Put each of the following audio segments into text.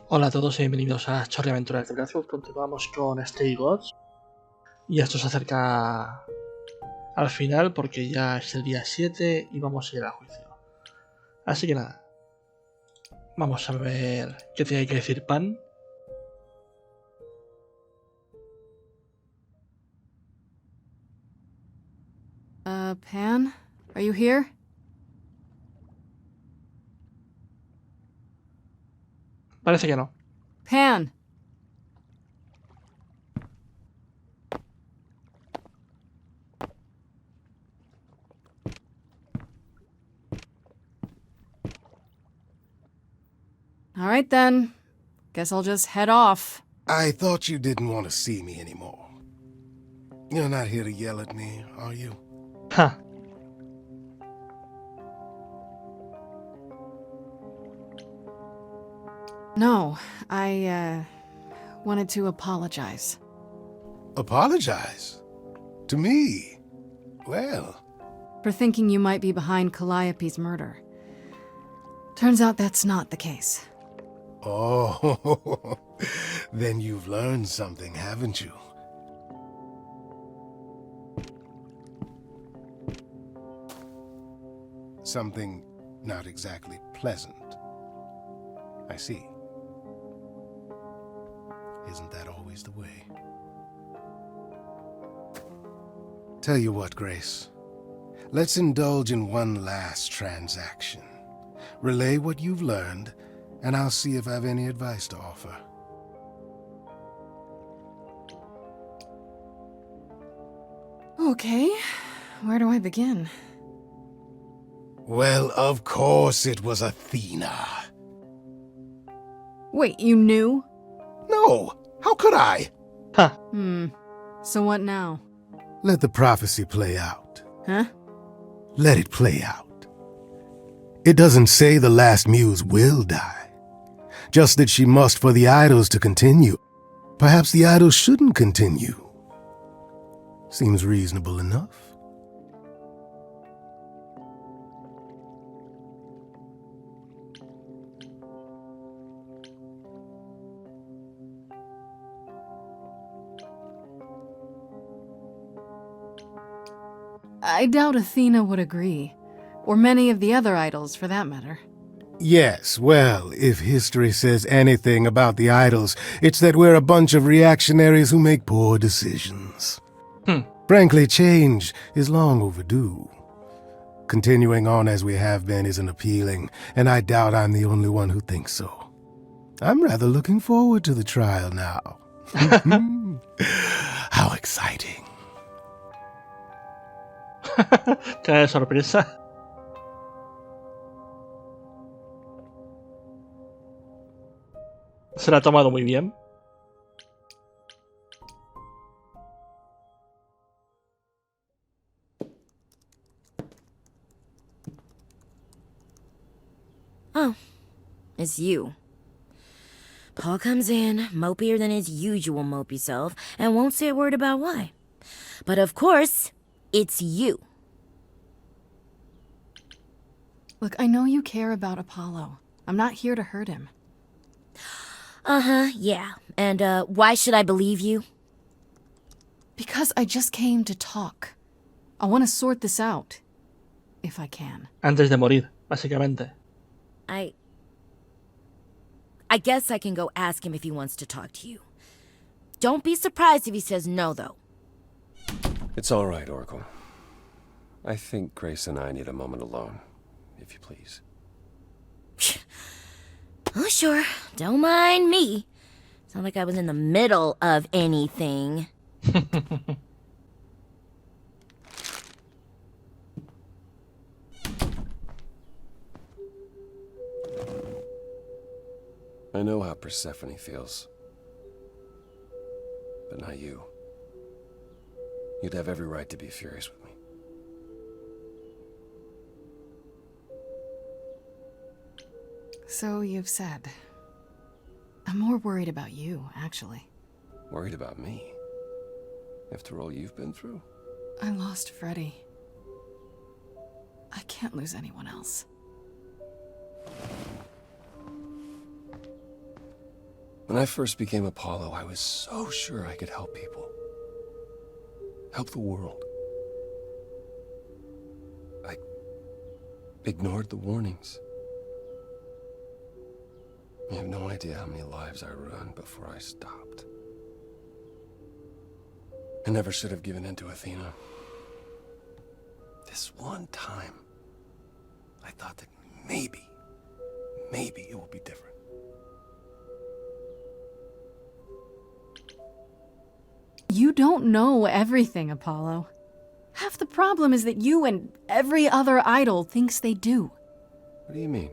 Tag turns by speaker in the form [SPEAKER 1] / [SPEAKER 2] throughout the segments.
[SPEAKER 1] Hola a todos y bienvenidos a Chorri Aventuras de Brazos. Continuamos con Stay Gods y esto se acerca al final porque ya es el día 7 y vamos a ir a juicio. Así que nada, vamos a ver qué tiene que decir Pan.
[SPEAKER 2] Pan? Are you here?
[SPEAKER 1] Parece que no.
[SPEAKER 2] Pan! Alright then. Guess I'll just head off.
[SPEAKER 3] I thought you didn't want to see me anymore. You're not here to yell at me, are you?
[SPEAKER 1] Ja.
[SPEAKER 2] No, I, wanted to apologize.
[SPEAKER 3] Apologize? To me? Well...
[SPEAKER 2] For thinking you might be behind Calliope's murder. Turns out that's not the case.
[SPEAKER 3] Oh, then you've learned something, haven't you? Something not exactly pleasant. I see. Isn't that always the way? Tell you what, Grace. Let's indulge in one last transaction. Relay what you've learned, and I'll see if I have any advice to offer.
[SPEAKER 2] Okay, where do I begin?
[SPEAKER 3] Well, of course it was Athena.
[SPEAKER 2] Wait, you knew?
[SPEAKER 3] No, how could I?
[SPEAKER 1] Ja.
[SPEAKER 2] So what now?
[SPEAKER 3] Let the prophecy play out.
[SPEAKER 2] Huh?
[SPEAKER 3] Let it play out. It doesn't say the last muse will die, just that she must for the idols to continue. Perhaps the idols shouldn't continue. Seems reasonable enough.
[SPEAKER 2] I doubt Athena would agree. Or many of the other idols, for that matter.
[SPEAKER 3] Yes, well, if history says anything about the idols, it's that we're a bunch of reactionaries who make poor decisions. Frankly, change is long overdue. Continuing on as we have been isn't appealing, and I doubt I'm the only one who thinks so. I'm rather looking forward to the trial now. How exciting.
[SPEAKER 1] Cara de sorpresa. Se la ha tomado muy bien.
[SPEAKER 4] Oh, it's you. Paul comes in, mopier than his usual mopey self, and won't say a word about why. But of course, it's you.
[SPEAKER 2] Look, I know you care about Apollo. I'm not here to hurt him.
[SPEAKER 4] Uh-huh, yeah. And, why should I believe you?
[SPEAKER 2] Because I just came to talk. I want to sort this out. If I can.
[SPEAKER 1] Antes de morir, básicamente.
[SPEAKER 4] I guess I can go ask him if he wants to talk to you. Don't be surprised if he says no, though.
[SPEAKER 5] It's all right, Oracle. I think Grace and I need a moment alone, if you please.
[SPEAKER 4] Oh, sure. Don't mind me. It's not like I was in the middle of anything.
[SPEAKER 5] I know how Persephone feels. But not you. You'd have every right to be furious with me.
[SPEAKER 2] So you've said. I'm more worried about you, actually.
[SPEAKER 5] Worried about me? After all you've been through?
[SPEAKER 2] I lost Freddie. I can't lose anyone else.
[SPEAKER 5] When I first became Apollo, I was so sure I could help people. Help the world. I ignored the warnings. You have no idea how many lives I ruined before I stopped. I never should have given in to Athena. This one time, I thought that maybe it will be different.
[SPEAKER 2] You don't know everything, Apollo. Half the problem is that you and every other idol thinks they do.
[SPEAKER 5] What do you mean?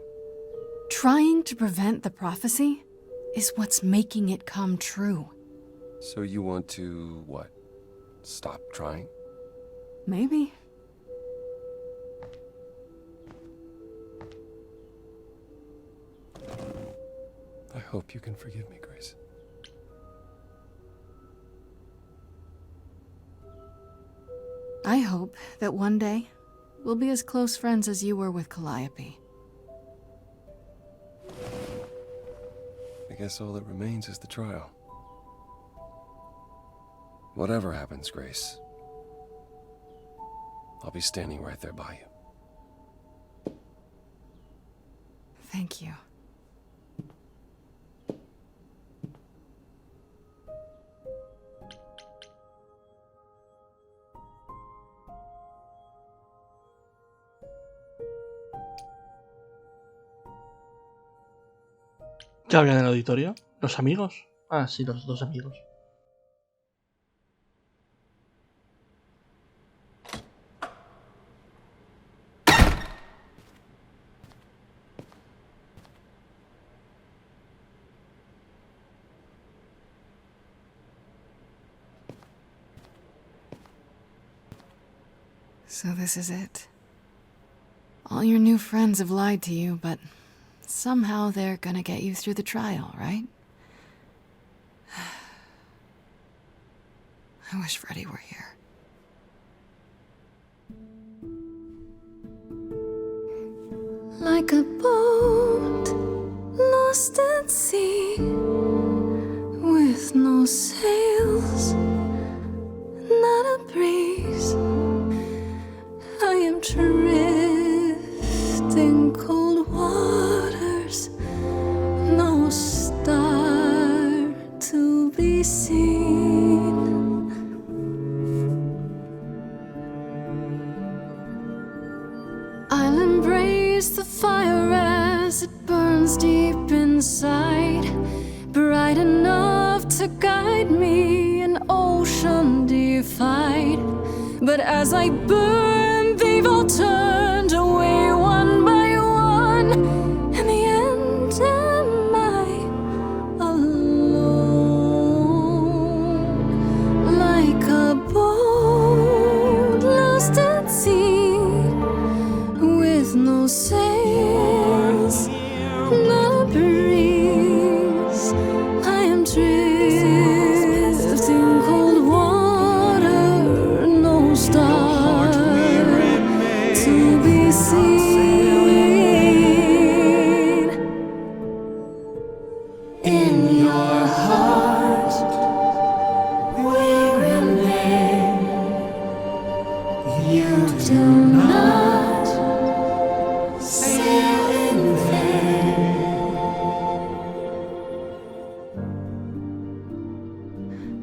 [SPEAKER 2] Trying to prevent the prophecy is what's making it come true.
[SPEAKER 5] So you want to, what? Stop trying?
[SPEAKER 2] Maybe.
[SPEAKER 5] I hope you can forgive me, Grace.
[SPEAKER 2] I hope that one day we'll be as close friends as you were with Calliope.
[SPEAKER 5] I guess all that remains is the trial. Whatever happens, Grace, I'll be standing right there by you.
[SPEAKER 2] Thank you.
[SPEAKER 1] ¿Qué había en el auditorio? ¿Los amigos? Ah, sí, los dos amigos.
[SPEAKER 2] So this is it. All your new friends have lied to you, but somehow they're gonna get you through the trial, right? I wish Freddy were here. Like a boat lost at sea, with no sails, not a breeze. I am drifting cold waters, no star to be seen. I'll embrace the fire as it burns deep inside, bright enough to guide me, an ocean defied. But as I burn, they've all turned away one by one. In the end, am I alone? Like a boat lost at sea, with no sails, not a breeze. I am drifting cold water, no star to be seen. In your heart we remain. You do not sail in vain.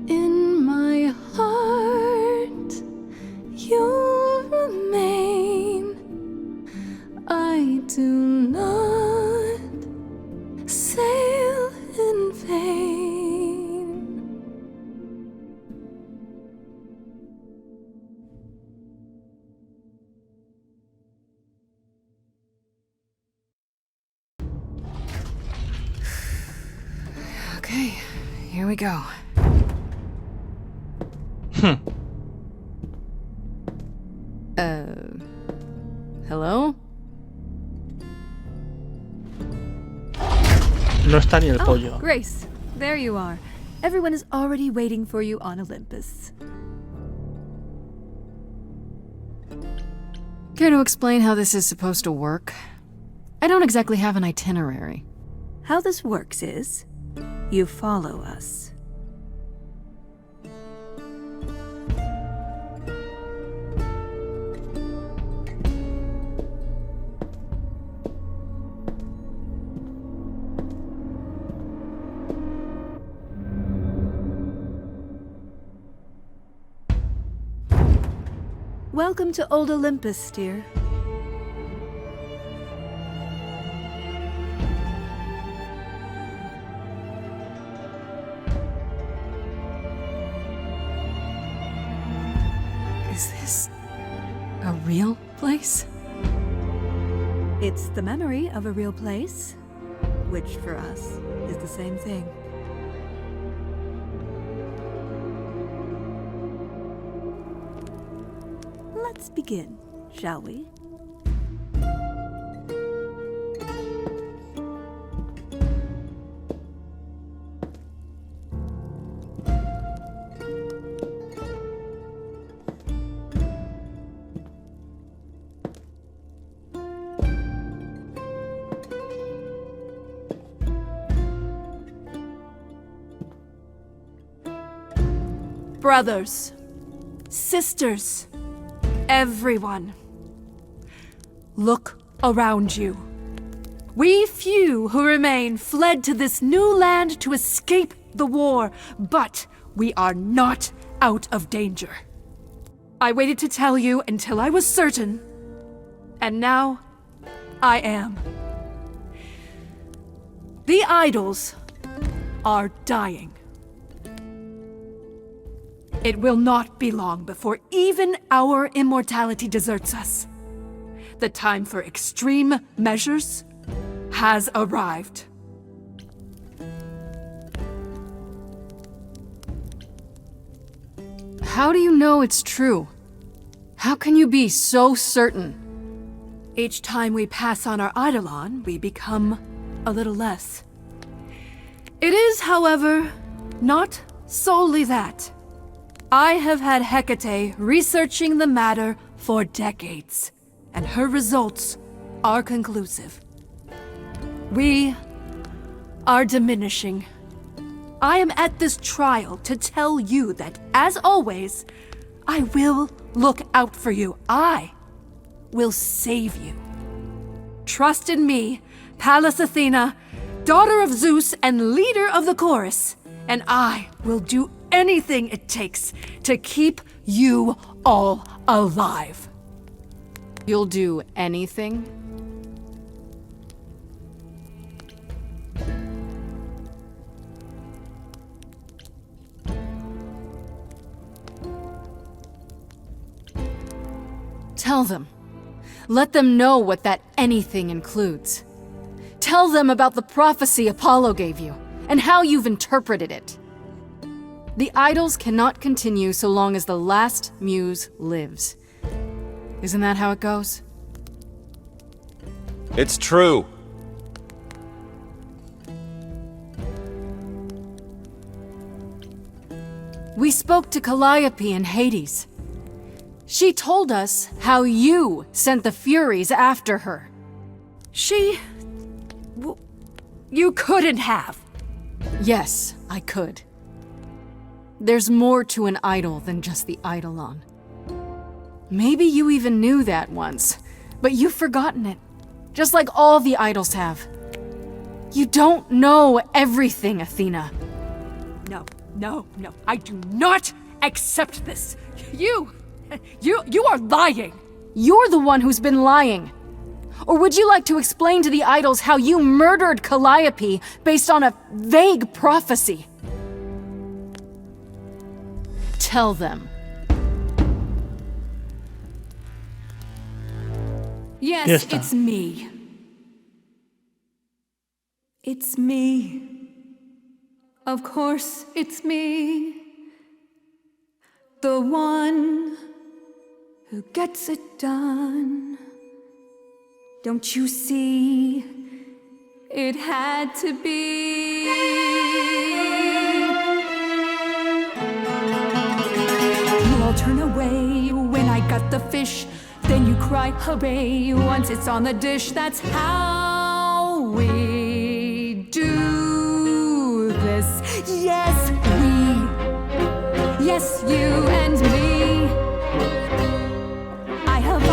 [SPEAKER 2] In my heart you remain. I do not sail in vain. Okay, here we go. Hello?
[SPEAKER 1] No está ni el pollo.
[SPEAKER 6] Oh, Grace, there you are. Everyone is already waiting for you on Olympus.
[SPEAKER 2] Care to explain how this is supposed to work? I don't exactly have an itinerary.
[SPEAKER 6] How this works is, You follow us. Welcome to Old Olympus, dear.
[SPEAKER 2] Is this a real place?
[SPEAKER 6] It's the memory of a real place, which for us is the same thing. Let's begin, shall we? Brothers, sisters, everyone, look around you. We few who remain fled to this new land to escape the war, but we are not out of danger. I waited to tell you until I was certain, and now I am. The idols are dying. It will not be long before even our immortality deserts us. The time for extreme measures has arrived.
[SPEAKER 2] How do you know it's true? How can you be so certain?
[SPEAKER 6] Each time we pass on our eidolon, we become a little less. It is, however, not solely that. I have had Hecate researching the matter for decades, and her results are conclusive. We are diminishing. I am at this trial to tell you that, as always, I will look out for you. I will save you. Trust in me, Pallas Athena, daughter of Zeus and leader of the chorus, and I will do anything it takes to keep you all alive.
[SPEAKER 2] You'll do anything? Tell them. Let them know what that anything includes. Tell them about the prophecy Apollo gave you, and how you've interpreted it. The idols cannot continue so long as the last muse lives. Isn't that how it goes?
[SPEAKER 5] It's true.
[SPEAKER 2] We spoke to Calliope in Hades. She told us how you sent the Furies after her.
[SPEAKER 6] You couldn't have.
[SPEAKER 2] Yes, I could. There's more to an idol than just the eidolon. Maybe you even knew that once, but you've forgotten it, just like all the idols have. You don't know everything, Athena.
[SPEAKER 6] No, I do not accept this. You are lying.
[SPEAKER 2] You're the one who's been lying. Or would you like to explain to the idols how you murdered Calliope based on a vague prophecy? Tell them.
[SPEAKER 6] Yes, it's me. It's me. Of course, it's me. The one who gets it done. Don't you see? It had to be. You all turn away when I got the fish. Then you cry, hooray, once it's on the dish. That's how we do
[SPEAKER 2] Yes, you and me. I have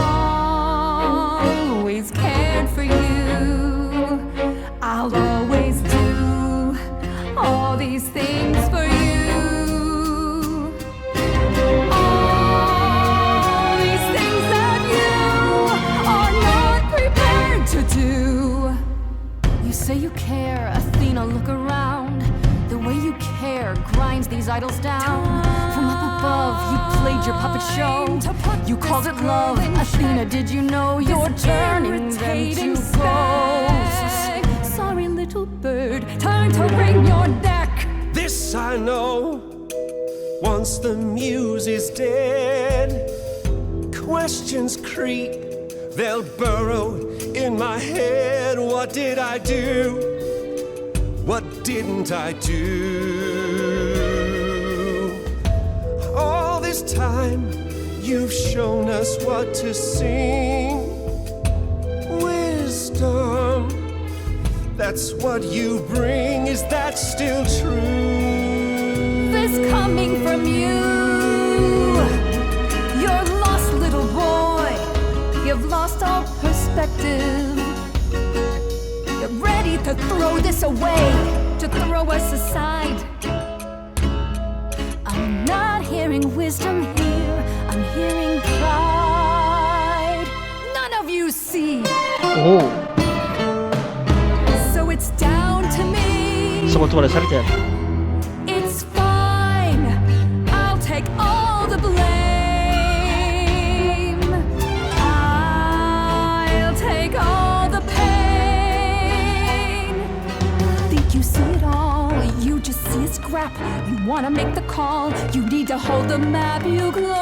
[SPEAKER 2] always cared for you. I'll always do all these things for you. All these things that you are not prepared to do. You say you care, Athena, look around. The way you care grinds these idols down. From up above, you played your puppet show. You called it love. Athena, did you know you're turning them to ghosts? Sorry, little bird, time to bring your deck.
[SPEAKER 5] This I know, once the muse is dead, questions creep, they'll burrow in my head. What did I do? What didn't I do? All this time, you've shown us what to sing. Wisdom, that's what you bring. Is that still true?
[SPEAKER 2] This coming from you. You're lost, little boy. You've lost all perspective. You're ready to throw this away, to throw us aside. I'm not hearing wisdom here, I'm hearing pride. None of you see.
[SPEAKER 1] Oh.
[SPEAKER 2] So it's down to me.
[SPEAKER 1] Så vad var det Sergej?
[SPEAKER 2] It's fine. I'll take all the blame. I'll take all the pain. Think you see it all? You just see a scrap. You wanna make the call. You need to hold the map. You cloistered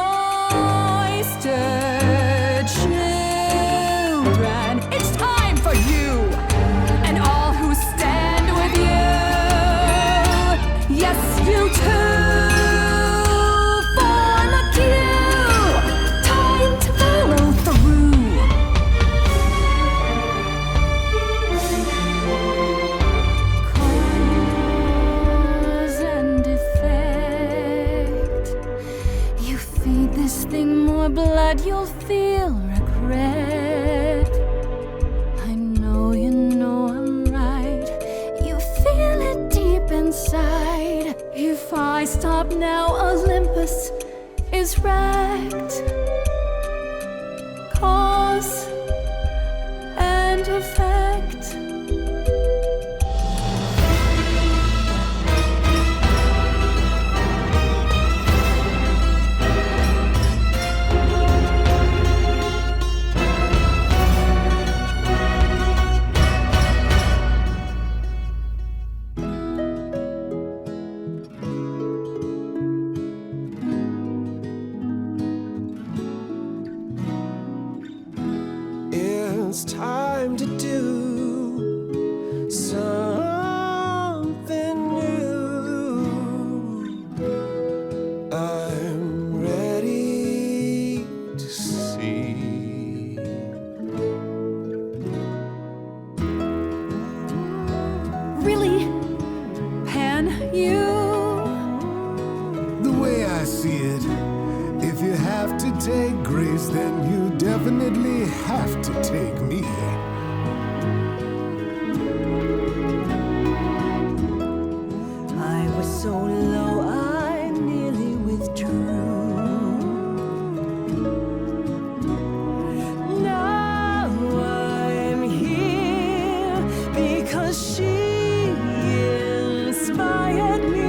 [SPEAKER 2] children. It's time for you and all who stand with you. Yes, you too. Form a queue. Time to follow through. Cause and effect. You feed this thing more blood, you'll feel regret. I know you know I'm right. You feel it deep inside. If I stop now, Olympus is wrecked. Cause and effect.
[SPEAKER 5] It's time to do something new. I'm ready to see.
[SPEAKER 2] Really, Pan, you?
[SPEAKER 3] The way I see it, if you have to take Grace, then you definitely have to take me.
[SPEAKER 7] I was so low, I nearly withdrew. Now I'm here because she inspired me.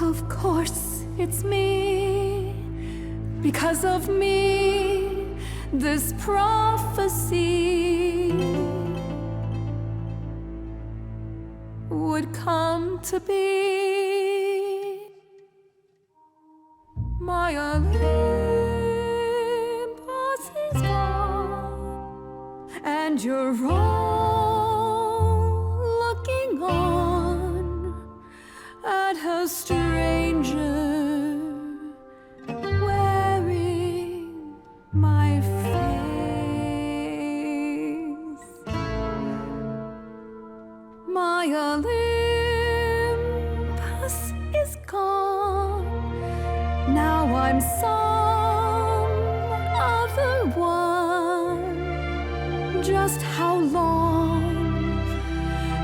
[SPEAKER 2] Of course, it's me. Because of me, this prophecy would come to be. My Olympus is gone, and
[SPEAKER 6] And you're all looking on at a stranger wearing my face. My Olympus is gone. Now I'm some other one. Just how long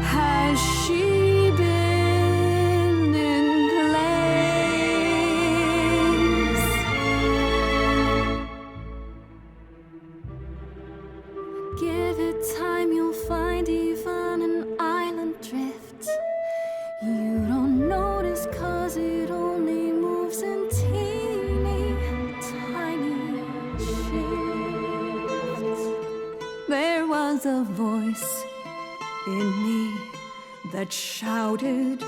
[SPEAKER 6] has she been in place? Give it time, you'll find even an island drift. You don't notice 'cause it only moves in teeny tiny shifts. There was a voice in me that shouted,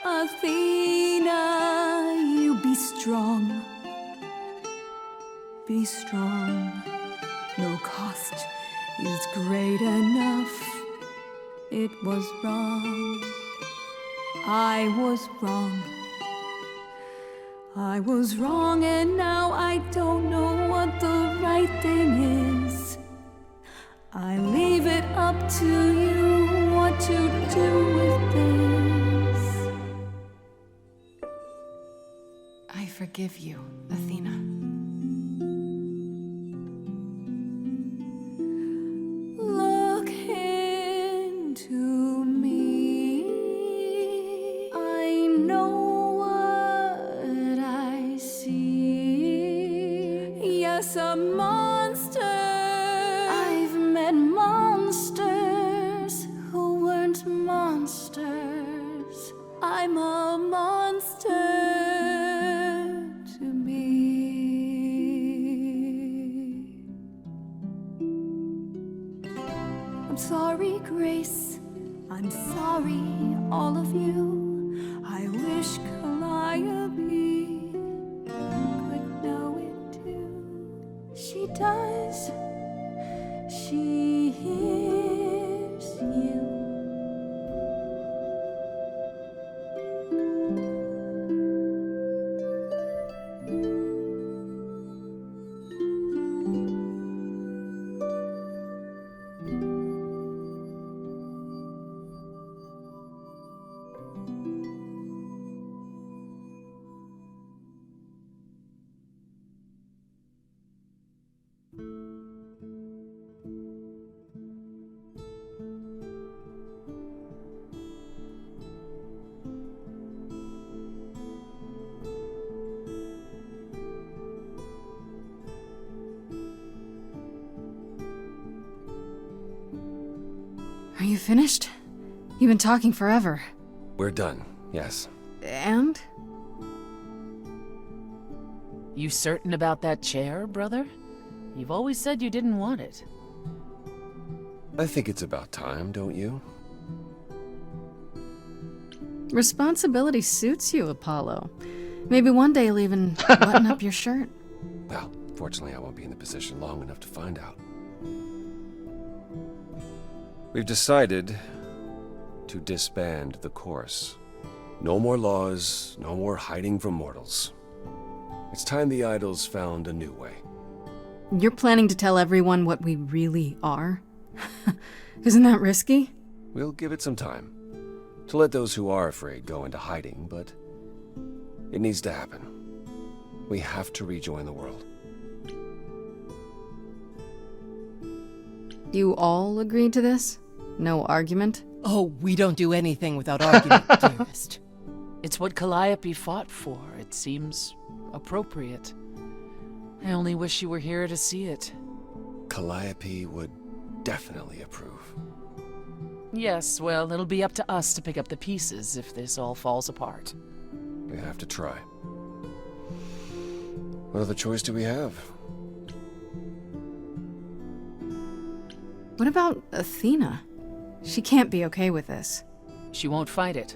[SPEAKER 6] Athena, you be strong. Be strong. No cost is great enough. It was wrong. I was wrong. I was wrong, and now I don't know what the right thing is. I leave it up to you what to do with this. I forgive you, Athena. Look into me. I know what I see. Yes, a monster. I've met monsters who weren't monsters. I'm a monster to me. I'm sorry, Grace. I'm sorry, all of you. I wish Calliope could know it too. She does. She hears you. Are you finished? You've been talking forever.
[SPEAKER 5] We're done, yes.
[SPEAKER 6] And?
[SPEAKER 8] You certain about that chair, brother? You've always said you didn't want it.
[SPEAKER 5] I think it's about time, don't you?
[SPEAKER 6] Responsibility suits you, Apollo. Maybe one day you'll even button up your shirt.
[SPEAKER 5] Well, fortunately I won't be in the position long enough to find out. We've decided to disband the course. No more laws, no more hiding from mortals. It's time the idols found a new way.
[SPEAKER 6] You're planning to tell everyone what we really are? Isn't that risky?
[SPEAKER 5] We'll give it some time to let those who are afraid go into hiding, but it needs to happen. We have to rejoin the world.
[SPEAKER 6] You all agreed to this? No argument?
[SPEAKER 9] Oh, we don't do anything without argument, dearest.
[SPEAKER 8] It's what Calliope fought for. It seems appropriate. I only wish you were here to see it.
[SPEAKER 5] Calliope would definitely approve.
[SPEAKER 8] Yes, well, it'll be up to us to pick up the pieces if this all falls apart.
[SPEAKER 5] We have to try. What other choice do we have?
[SPEAKER 6] What about Athena? She can't be okay with this.
[SPEAKER 8] She won't fight it.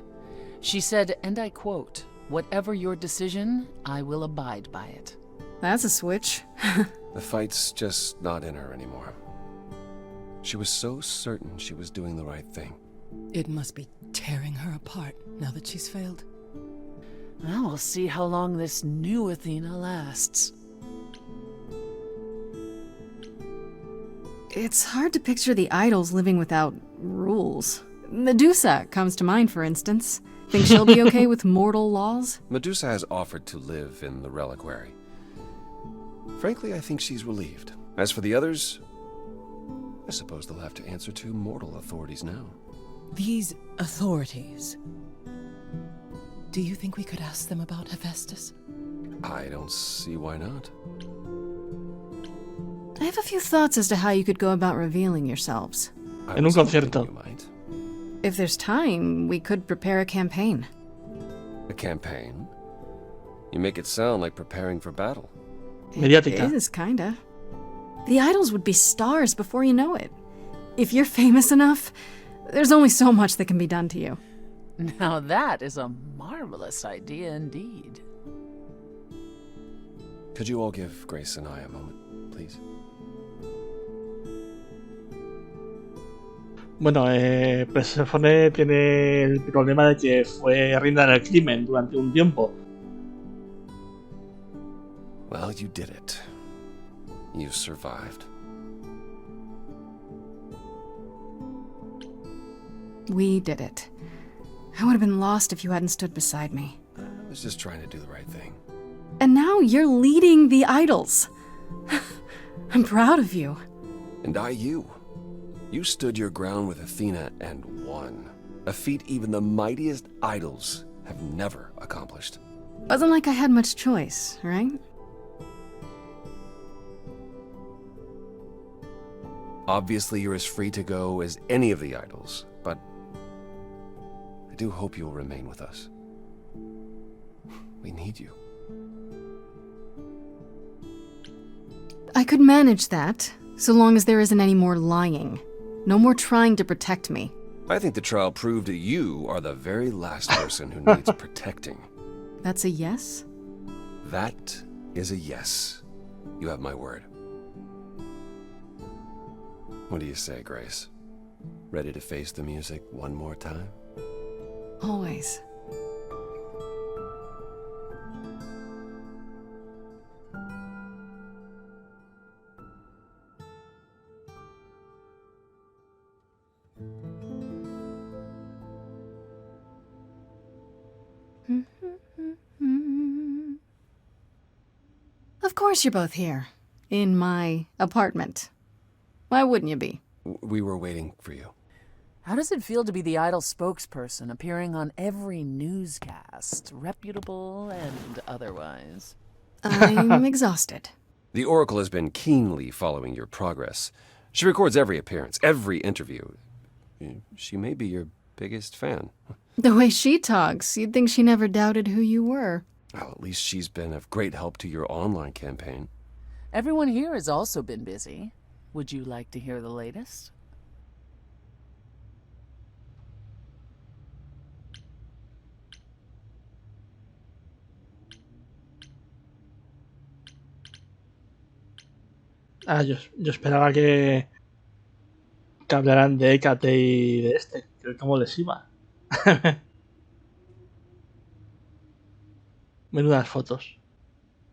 [SPEAKER 8] She said, and I quote, "Whatever your decision, I will abide by it."
[SPEAKER 6] That's a switch.
[SPEAKER 5] The fight's just not in her anymore. She was so certain she was doing the right thing.
[SPEAKER 9] It must be tearing her apart now that she's failed.
[SPEAKER 8] Well, we'll see how long this new Athena lasts.
[SPEAKER 6] It's hard to picture the idols living without rules. Medusa comes to mind, for instance. Think she'll be okay with mortal laws?
[SPEAKER 5] Medusa has offered to live in the reliquary. Frankly, I think she's relieved. As for the others, I suppose they'll have to answer to mortal authorities now.
[SPEAKER 9] These authorities. Do you think we could ask them about Hephaestus?
[SPEAKER 5] I don't see why not.
[SPEAKER 6] I have a few thoughts as to how you could go about revealing yourselves.
[SPEAKER 5] I
[SPEAKER 1] En un
[SPEAKER 5] was hoping
[SPEAKER 1] concierto.
[SPEAKER 5] you might.
[SPEAKER 6] If there's time, we could prepare a campaign.
[SPEAKER 5] A campaign? You make it sound like preparing for battle.
[SPEAKER 1] Mediática.
[SPEAKER 6] It is, kinda. The idols would be stars before you know it. If you're famous enough, there's only so much that can be done to you.
[SPEAKER 8] Now that is a marvelous idea indeed.
[SPEAKER 5] Could you all give Grace and I a moment, please?
[SPEAKER 1] Bueno, Perséfone tiene el problema de que fue reina del crimen durante un tiempo.
[SPEAKER 5] Well, you did it. You survived.
[SPEAKER 6] We did it. I would have been lost if you hadn't stood beside me.
[SPEAKER 5] I was just trying to do the right thing.
[SPEAKER 6] And now you're leading the idols. I'm proud of you.
[SPEAKER 5] And you. You stood your ground with Athena and won. A feat even the mightiest idols have never accomplished.
[SPEAKER 6] Wasn't like I had much choice, right?
[SPEAKER 5] Obviously, you're as free to go as any of the idols, but I do hope you'll remain with us. We need you.
[SPEAKER 6] I could manage that, so long as there isn't any more lying. No more trying to protect me.
[SPEAKER 5] I think the trial proved that you are the very last person who needs protecting.
[SPEAKER 6] That's a yes?
[SPEAKER 5] That is a yes. You have my word. What do you say, Grace? Ready to face the music one more time?
[SPEAKER 6] Always. Of course you're both here. In my apartment. Why wouldn't you be?
[SPEAKER 5] We were waiting for you.
[SPEAKER 8] How does it feel to be the idol spokesperson, appearing on every newscast, reputable and otherwise?
[SPEAKER 6] I'm exhausted.
[SPEAKER 5] The Oracle has been keenly following your progress. She records every appearance, every interview. She may be your biggest fan.
[SPEAKER 6] The way she talks, you'd think she never doubted who you were.
[SPEAKER 5] Well, at least she's been of great help to your online campaign.
[SPEAKER 8] Everyone here has also been busy. Would you like to hear the latest?
[SPEAKER 1] Ah, yo esperaba que hablaran de Hécate y de este, que cómo les iba. Menudas fotos.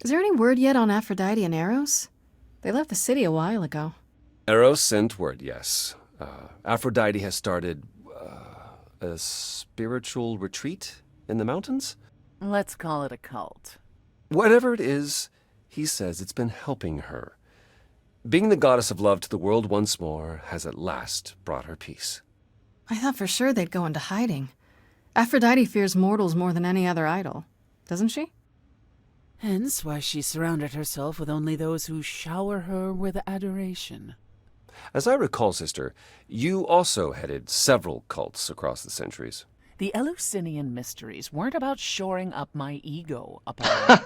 [SPEAKER 6] Is there any word yet on Aphrodite and Eros? They left the city a while ago.
[SPEAKER 5] Eros sent word, yes. Aphrodite has started a spiritual retreat in the mountains?
[SPEAKER 8] Let's call it a cult.
[SPEAKER 5] Whatever it is, he says it's been helping her. Being the goddess of love to the world once more has at last brought her peace.
[SPEAKER 6] I thought for sure they'd go into hiding. Aphrodite fears mortals more than any other idol, doesn't she?
[SPEAKER 8] Hence why she surrounded herself with only those who shower her with adoration.
[SPEAKER 5] As I recall, sister, you also headed several cults across the centuries.
[SPEAKER 8] The Eleusinian mysteries weren't about shoring up my ego, Apollo.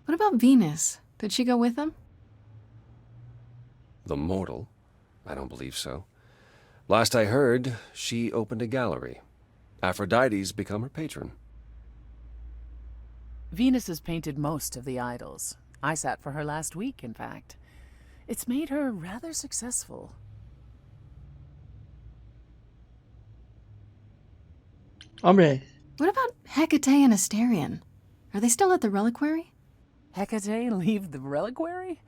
[SPEAKER 6] What about Venus? Did she go with them?
[SPEAKER 5] The mortal? I don't believe so. Last I heard, she opened a gallery. Aphrodite's become her patron.
[SPEAKER 8] Venus has painted most of the idols. I sat for her last week, in fact. It's made her rather successful.
[SPEAKER 1] Hombre,
[SPEAKER 6] What about Hecate and Asterion? Are they still at the reliquary?
[SPEAKER 8] Hecate leave the reliquary?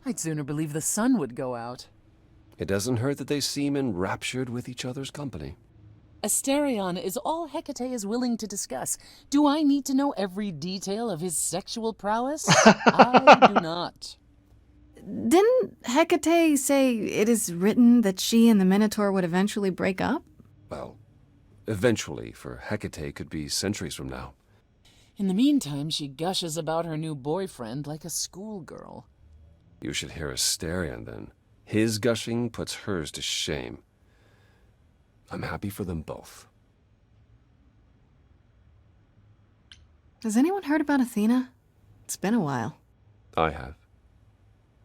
[SPEAKER 8] I'd sooner believe the sun would go out.
[SPEAKER 5] It doesn't hurt that they seem enraptured with each other's company.
[SPEAKER 8] Asterion is all Hecate is willing to discuss. Do I need to know every detail of his sexual prowess? I do not.
[SPEAKER 6] Didn't Hecate say it is written that she and the Minotaur would eventually break up?
[SPEAKER 5] Well, eventually, for Hecate could be centuries from now.
[SPEAKER 8] In the meantime, she gushes about her new boyfriend like a schoolgirl.
[SPEAKER 5] You should hear Asterion, then. His gushing puts hers to shame. I'm happy for them both.
[SPEAKER 6] Has anyone heard about Athena? It's been a while.
[SPEAKER 5] I have.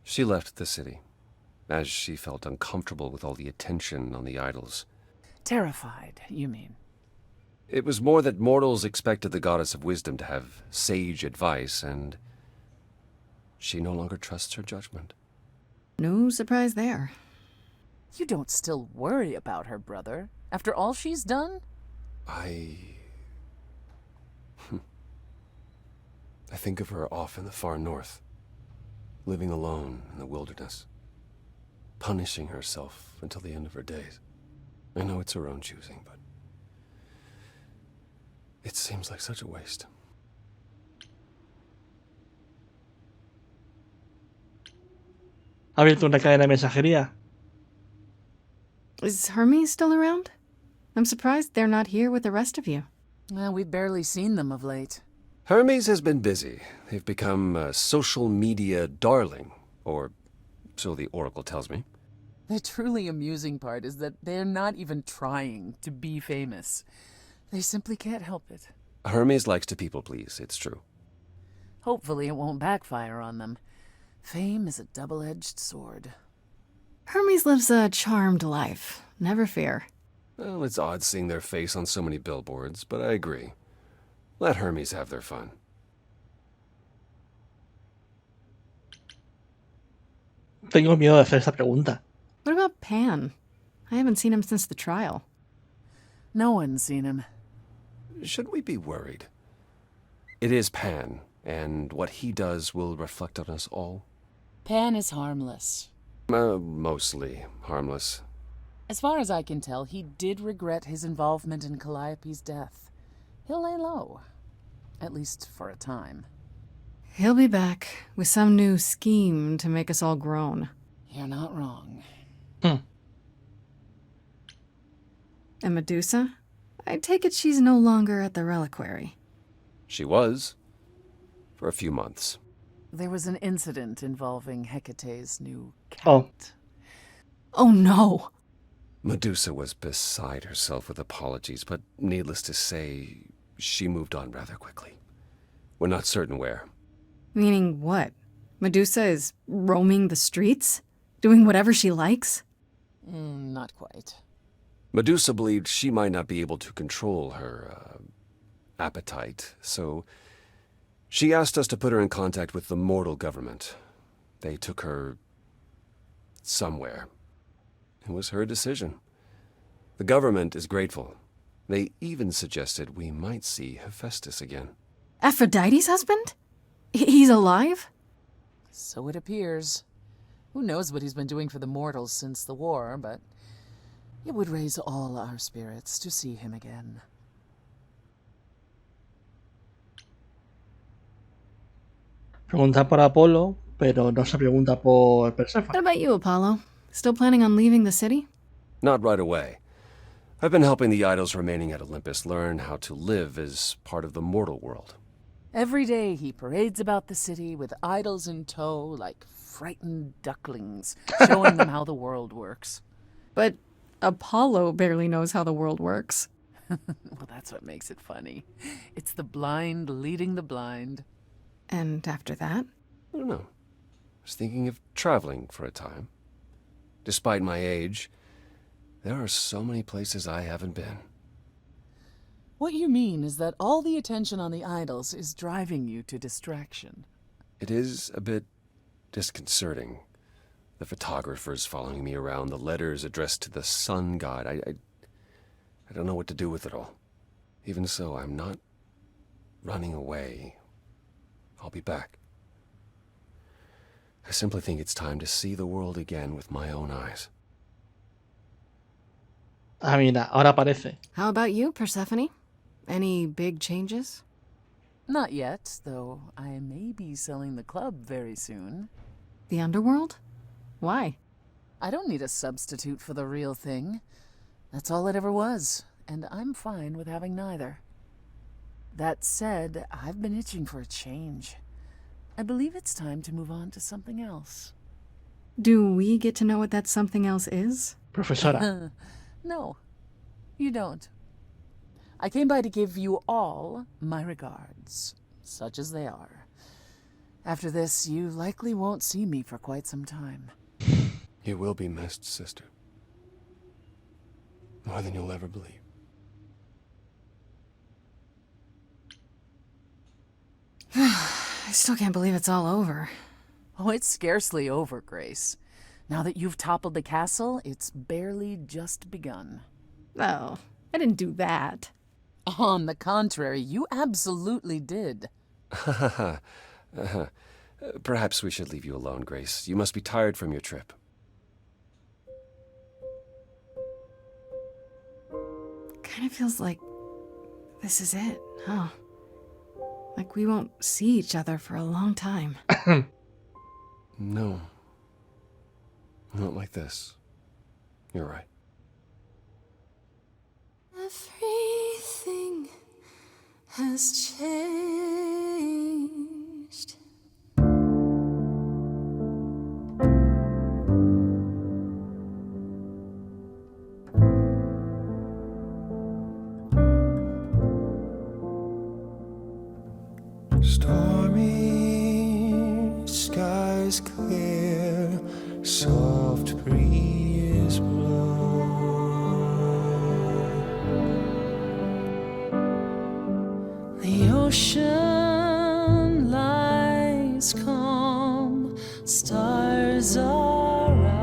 [SPEAKER 5] She left the city, as she felt uncomfortable with all the attention on the idols.
[SPEAKER 8] Terrified, you mean?
[SPEAKER 5] It was more that mortals expected the goddess of wisdom to have sage advice, and she no longer trusts her judgment.
[SPEAKER 6] No surprise there.
[SPEAKER 8] You don't still worry about her, brother, after all she's done?
[SPEAKER 5] I think of her off in the far north, living alone in the wilderness, punishing herself until the end of her days. I know it's her own choosing, but it seems like such a waste.
[SPEAKER 1] ha abierto una cadena de mensajería.
[SPEAKER 6] Is Hermes still around? I'm surprised they're not here with the rest of you.
[SPEAKER 8] Well, we've barely seen them of late.
[SPEAKER 5] Hermes has been busy. They've become a social media darling, or so the Oracle tells me.
[SPEAKER 8] The truly amusing part is that they're not even trying to be famous. They simply can't help it.
[SPEAKER 5] Hermes likes to people please, it's true.
[SPEAKER 8] Hopefully it won't backfire on them. Fame is a double-edged sword.
[SPEAKER 6] Hermes lives a charmed life. Never fear.
[SPEAKER 5] Well, it's odd seeing their face on so many billboards, but I agree. Let Hermes have their fun.
[SPEAKER 1] Tengo miedo de hacer esta pregunta.
[SPEAKER 6] What about Pan? I haven't seen him since the trial.
[SPEAKER 8] No one's seen him.
[SPEAKER 5] Should we be worried? It is Pan, and what he does will reflect on us all.
[SPEAKER 8] Pan is harmless.
[SPEAKER 5] Mostly harmless.
[SPEAKER 8] As far as I can tell, he did regret his involvement in Calliope's death. He'll lay low. At least for a time.
[SPEAKER 6] He'll be back with some new scheme to make us all groan.
[SPEAKER 8] You're not wrong.
[SPEAKER 6] And Medusa? I take it she's no longer at the reliquary.
[SPEAKER 5] She was. For a few months.
[SPEAKER 8] There was an incident involving Hecate's new
[SPEAKER 1] Oh.
[SPEAKER 8] cat.
[SPEAKER 6] Oh no!
[SPEAKER 5] Medusa was beside herself with apologies, but needless to say, she moved on rather quickly. We're not certain where.
[SPEAKER 6] Meaning what? Medusa is roaming the streets? Doing whatever she likes?
[SPEAKER 8] Not quite.
[SPEAKER 5] Medusa believed she might not be able to control her appetite, so she asked us to put her in contact with the mortal government. They took her somewhere. It was her decision. The government is grateful. They even suggested we might see Hephaestus again.
[SPEAKER 6] Aphrodite's husband? He's alive?
[SPEAKER 8] So it appears. Who knows what he's been doing for the mortals since the war, but it would raise all our spirits to see him again.
[SPEAKER 1] Pregunta por Apolo, pero no se pregunta por Perséfone.
[SPEAKER 6] What about you, Apollo? Still planning on leaving the city?
[SPEAKER 5] Not right away. I've been helping the idols remaining at Olympus learn how to live as part of the mortal world.
[SPEAKER 8] Every day he parades about the city with idols in tow like frightened ducklings, showing them how the world works.
[SPEAKER 6] But Apollo barely knows how the world works.
[SPEAKER 8] Well, that's what makes it funny. It's the blind leading the blind.
[SPEAKER 6] And after that?
[SPEAKER 5] I don't know. I was thinking of traveling for a time. Despite my age, there are so many places I haven't been.
[SPEAKER 8] What you mean is that all the attention on the idols is driving you to distraction.
[SPEAKER 5] It is a bit disconcerting. The photographers following me around, the letters addressed to the sun god. I don't know what to do with it all.
[SPEAKER 10] Even so, I'm not running away. I'll be back. I simply think it's time to see the world again with my own eyes.
[SPEAKER 1] Ah, mira, ahora aparece.
[SPEAKER 6] How about you, Persephone? Any big changes?
[SPEAKER 8] Not yet, though I may be selling the club very soon.
[SPEAKER 6] The underworld? Why?
[SPEAKER 8] I don't need a substitute for the real thing. That's all it ever was, and I'm fine with having neither. That said, I've been itching for a change. I believe it's time to move on to something else.
[SPEAKER 6] Do we get to know what that something else is?
[SPEAKER 1] Profesora.
[SPEAKER 8] No, you don't. I came by to give you all my regards, such as they are. After this, you likely won't see me for quite some time.
[SPEAKER 10] You will be missed, sister. More than you'll ever believe.
[SPEAKER 6] I still can't believe it's all over.
[SPEAKER 8] Oh, it's scarcely over, Grace. Now that you've toppled the castle, it's barely just begun.
[SPEAKER 6] Oh, I didn't do that.
[SPEAKER 8] On the contrary, you absolutely did.
[SPEAKER 10] Perhaps we should leave you alone, Grace. You must be tired from your trip.
[SPEAKER 6] Kind of feels like this is it, huh? Like we won't see each other for a long time.
[SPEAKER 10] No. Not like this. You're right.
[SPEAKER 2] Everything has changed.
[SPEAKER 5] Stormy skies clear, soft breeze blow. The ocean lies calm, stars are out.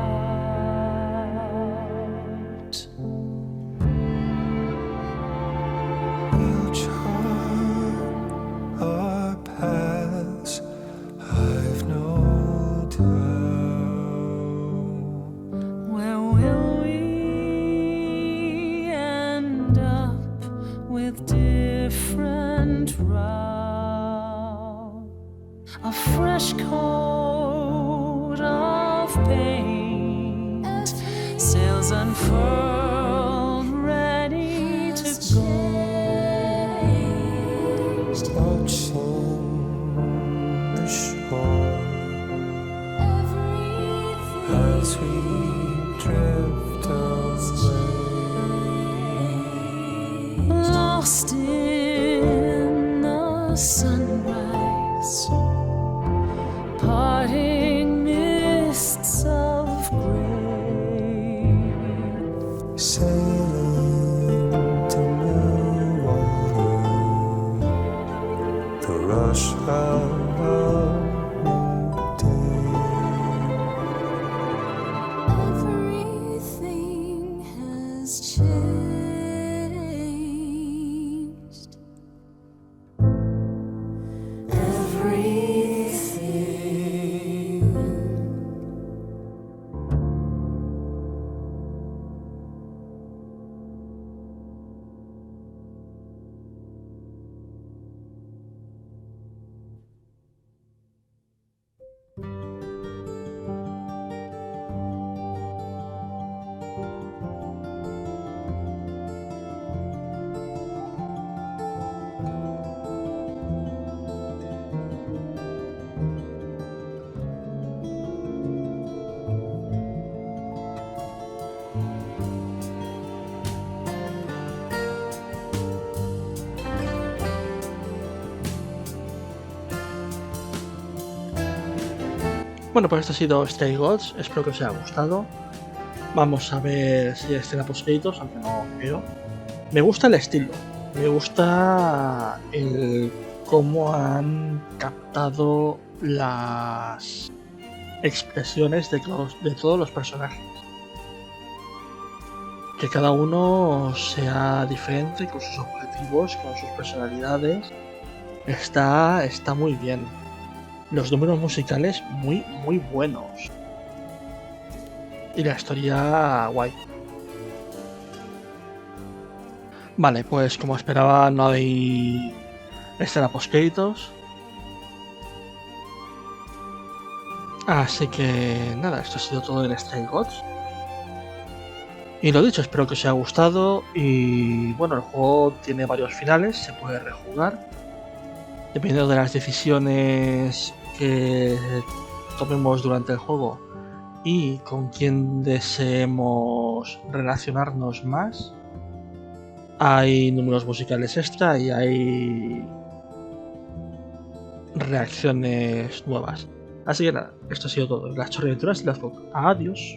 [SPEAKER 5] We'll chart our paths, I've no doubt. Where will we end up with different route? A fresh coat of paint, sails unfurled, ready to go. Watching the shore as we drift away, lost in the sunrise, parting mists of gray, sailing to new water, the rush of a new day.
[SPEAKER 2] Everything has changed. Everything.
[SPEAKER 1] Bueno, pues esto ha sido Stray Gods. Espero que os haya gustado. Vamos a ver si hay escena post-créditos, aunque no creo. Me gusta el estilo. Me gusta el cómo han captado las expresiones de todos los personajes. que cada uno sea diferente con sus objetivos, con sus personalidades. Está muy bien. Los números musicales muy buenos. Y la historia guay. Vale, pues como esperaba no hay escena post-créditos. Así que nada, esto ha sido todo en Stray Gods. Y lo dicho, espero que os haya gustado. Y bueno, el juego tiene varios finales, se puede rejugar. Dependiendo de las decisiones que tomemos durante el juego y con quien deseemos relacionarnos más, hay números musicales extra y hay reacciones nuevas. Así que nada, esto ha sido todo. Las chorreaventuras y las book. Adiós.